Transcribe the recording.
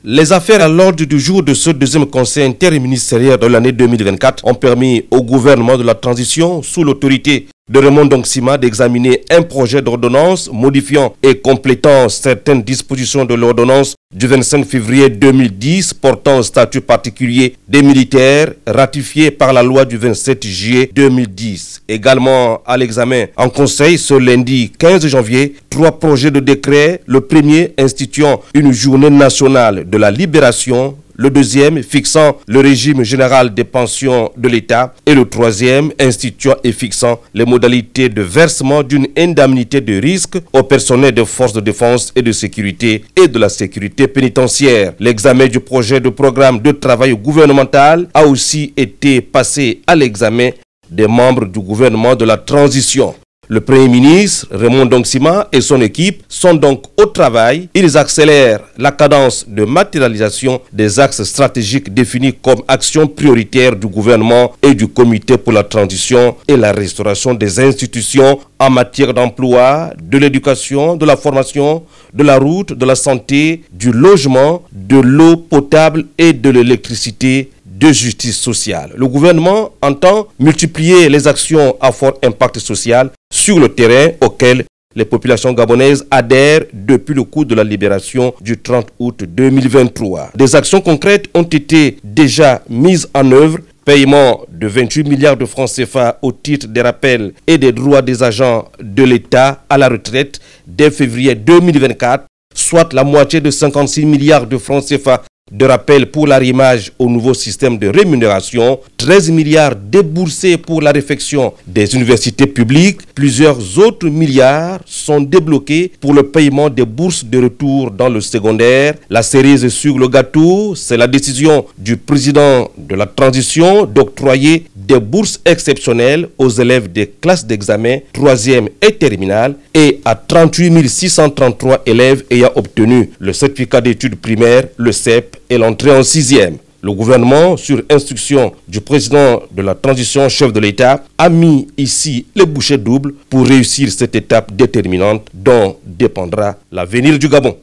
Les affaires à l'ordre du jour de ce deuxième conseil interministériel de l'année 2024 ont permis au gouvernement de la transition, sous l'autorité de Raymond Ndong-Sima, d'examiner un projet d'ordonnance modifiant et complétant certaines dispositions de l'ordonnance du 25 février 2010 portant au statut particulier des militaires, ratifié par la loi du 27 juillet 2010. Également à l'examen en conseil ce lundi 15 janvier, 3 projets de décret, le premier instituant une journée nationale de la libération, le deuxième fixant le régime général des pensions de l'État et le troisième instituant et fixant les modalités de versement d'une indemnité de risque au personnel des forces de défense et de sécurité et de la sécurité pénitentiaire. L'examen du projet de programme de travail gouvernemental a aussi été passé à l'examen des membres du gouvernement de la transition. Le Premier ministre, Raymond Ndong-Sima, et son équipe sont donc au travail. Ils accélèrent la cadence de matérialisation des axes stratégiques définis comme actions prioritaires du gouvernement et du comité pour la transition et la restauration des institutions en matière d'emploi, de l'éducation, de la formation, de la route, de la santé, du logement, de l'eau potable et de l'électricité, de justice sociale. Le gouvernement entend multiplier les actions à fort impact social sur le terrain auquel les populations gabonaises adhèrent depuis le coup de la libération du 30 août 2023. Des actions concrètes ont été déjà mises en œuvre. Paiement de 28 milliards de francs CFA au titre des rappels et des droits des agents de l'État à la retraite dès février 2024, soit la moitié de 56 milliards de francs CFA de rappel pour l'arrimage au nouveau système de rémunération, 13 milliards déboursés pour la réfection des universités publiques, plusieurs autres milliards sont débloqués pour le paiement des bourses de retour dans le secondaire. La cerise sur le gâteau, c'est la décision du président de la transition d'octroyer des bourses exceptionnelles aux élèves des classes d'examen 3e et terminale et à 38 633 élèves ayant obtenu le certificat d'études primaires, le CEP, et l'entrée en 6e. Le gouvernement, sur instruction du président de la transition, chef de l'État, a mis ici les bouchées doubles pour réussir cette étape déterminante dont dépendra l'avenir du Gabon.